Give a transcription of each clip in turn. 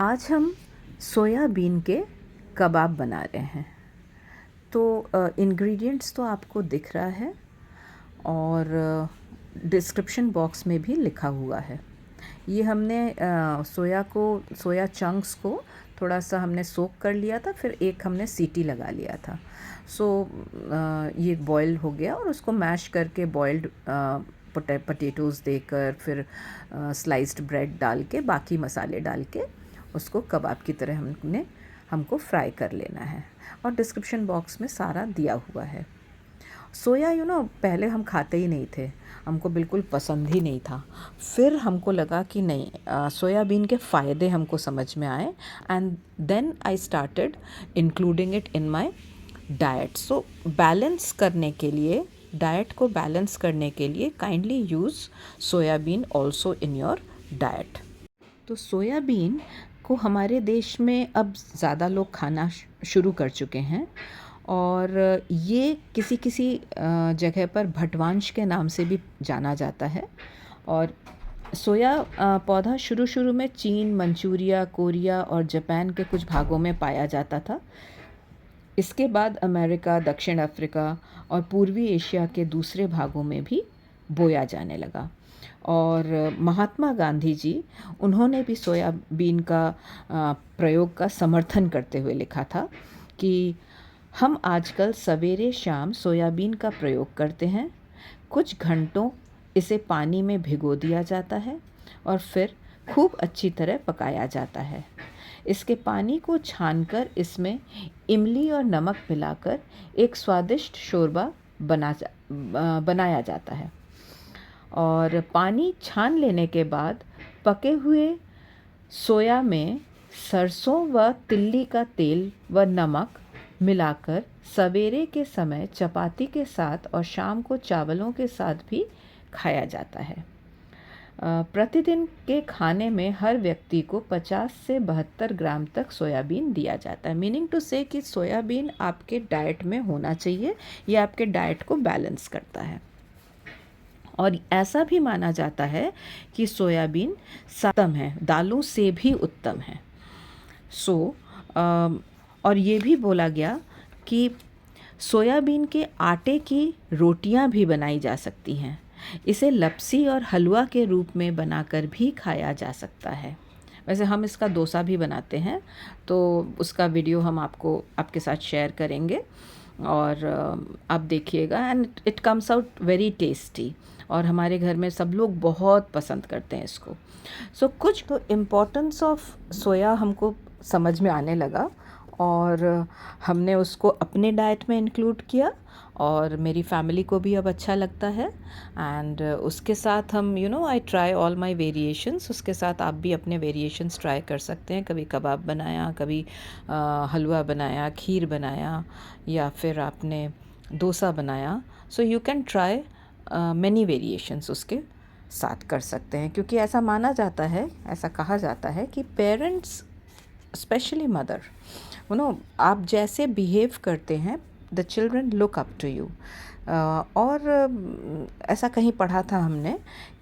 आज हम सोयाबीन के कबाब बना रहे हैं। तो इंग्रेडिएंट्स तो आपको दिख रहा है और डिस्क्रिप्शन बॉक्स में भी लिखा हुआ है। ये हमने सोया चंक्स को थोड़ा सा हमने सोक कर लिया था, फिर एक हमने सीटी लगा लिया था। ये बॉयल हो गया और उसको मैश करके बॉइल्ड पटेटोज़ देकर फिर स्लाइस्ड ब्रेड डाल के बाकी मसाले डाल के उसको कबाब की तरह हमको फ्राई कर लेना है। और डिस्क्रिप्शन बॉक्स में सारा दिया हुआ है। सोया पहले हम खाते ही नहीं थे, हमको बिल्कुल पसंद ही नहीं था। फिर हमको लगा कि नहीं, सोयाबीन के फ़ायदे हमको समझ में आए and then I started including it in my diet. So balance करने के लिए, डाइट को बैलेंस करने के लिए kindly use soybean also in your diet. तो सोयाबीन को हमारे देश में अब ज़्यादा लोग खाना शुरू कर चुके हैं और ये किसी किसी जगह पर भटवांश के नाम से भी जाना जाता है। और सोया पौधा शुरू शुरू में चीन, मंचूरिया, कोरिया और जापान के कुछ भागों में पाया जाता था। इसके बाद अमेरिका, दक्षिण अफ्रीका और पूर्वी एशिया के दूसरे भागों में भी बोया जाने लगा। और महात्मा गांधी जी, उन्होंने भी सोयाबीन का प्रयोग का समर्थन करते हुए लिखा था कि हम आजकल सवेरे शाम सोयाबीन का प्रयोग करते हैं। कुछ घंटों इसे पानी में भिगो दिया जाता है और फिर खूब अच्छी तरह पकाया जाता है। इसके पानी को छानकर इसमें इमली और नमक मिलाकर एक स्वादिष्ट शोरबा बनाया जाता है। और पानी छान लेने के बाद पके हुए सोया में सरसों व तिल्ली का तेल व नमक मिलाकर सवेरे के समय चपाती के साथ और शाम को चावलों के साथ भी खाया जाता है। प्रतिदिन के खाने में हर व्यक्ति को 50 से 72 ग्राम तक सोयाबीन दिया जाता है। मीनिंग टू से कि सोयाबीन आपके डाइट में होना चाहिए, ये आपके डाइट को बैलेंस करता है। और ऐसा भी माना जाता है कि सोयाबीन उत्तम है, दालों से भी उत्तम है। और ये भी बोला गया कि सोयाबीन के आटे की रोटियां भी बनाई जा सकती हैं। इसे लपसी और हलवा के रूप में बनाकर भी खाया जा सकता है। वैसे हम इसका डोसा भी बनाते हैं, तो उसका वीडियो हम आपके साथ शेयर करेंगे और आप देखिएगा। And it comes out very tasty और हमारे घर में सब लोग बहुत पसंद करते हैं इसको। कुछ तो इम्पोर्टेंस ऑफ सोया हमको समझ में आने लगा और हमने उसको अपने डाइट में इंक्लूड किया और मेरी फैमिली को भी अब अच्छा लगता है। एंड उसके साथ हम I try all my variations. उसके साथ आप भी अपने वेरिएशंस ट्राई कर सकते हैं। कभी कबाब बनाया, कभी हलवा बनाया, खीर बनाया, या फिर आपने डोसा बनाया। So you can try many variations उसके साथ कर सकते हैं, क्योंकि ऐसा माना जाता है, ऐसा कहा जाता है कि पेरेंट्स, स्पेशली मदर, आप जैसे बिहेव करते हैं, the children look up to you. और ऐसा कहीं पढ़ा था हमने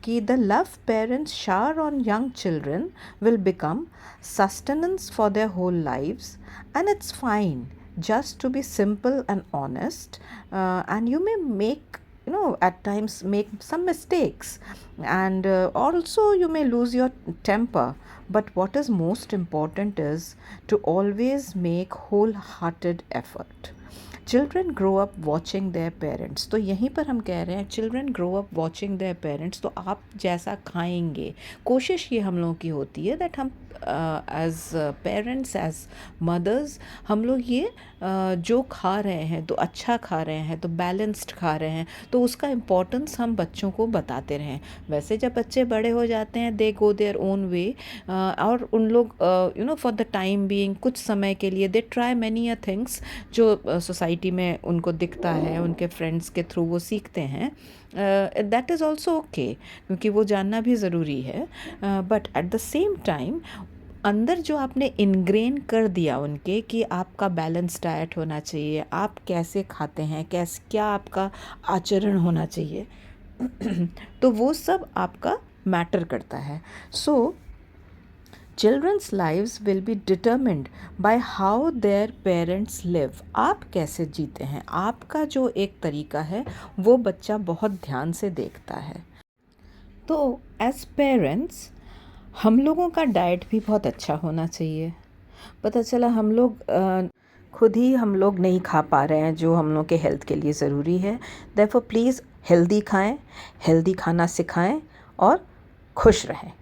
कि the love parents shower on young children will become sustenance for their whole lives and it's fine just to be simple and honest, and you may make, at times make some mistakes, and also you may lose your temper, but what is most important is to always make wholehearted effort. Children grow up watching their parents. तो यहीं पर हम कह रहे हैं children grow up watching their parents। तो आप जैसा खाएंगे, कोशिश ये हम लोगों की होती है that हम एज पेरेंट्स, एज मदर्स, हम लोग ये जो खा रहे हैं तो अच्छा खा रहे हैं, तो बैलेंस्ड खा रहे हैं, तो उसका इम्पोर्टेंस हम बच्चों को बताते रहें। वैसे जब बच्चे बड़े हो जाते हैं, दे गो देयर ओन वे, और उन लोग फॉर द टाइम बीइंग, कुछ समय के लिए they try many a things जो सोसाइटी में उनको दिखता है, उनके फ्रेंड्स के थ्रू वो सीखते हैं। दैट इज़ ऑल्सो ओके, क्योंकि वो जानना भी ज़रूरी है। But at the same time अंदर जो आपने इनग्रेन कर दिया उनके कि आपका बैलेंस डाइट होना चाहिए, आप कैसे खाते हैं, क्या आपका आचरण होना चाहिए तो वो सब आपका मैटर करता है। Children's lives will be determined by how their parents live. आप कैसे जीते हैं, आपका जो एक तरीका है वो बच्चा बहुत ध्यान से देखता है। तो एज पेरेंट्स हम लोगों का डाइट भी बहुत अच्छा होना चाहिए। पता चला हम लोग खुद ही हम लोग नहीं खा पा रहे हैं जो हम लोग के हेल्थ के लिए ज़रूरी है। देयरफॉर प्लीज़ हेल्दी खाएं, हेल्दी खाना सिखाएं और खुश रहें।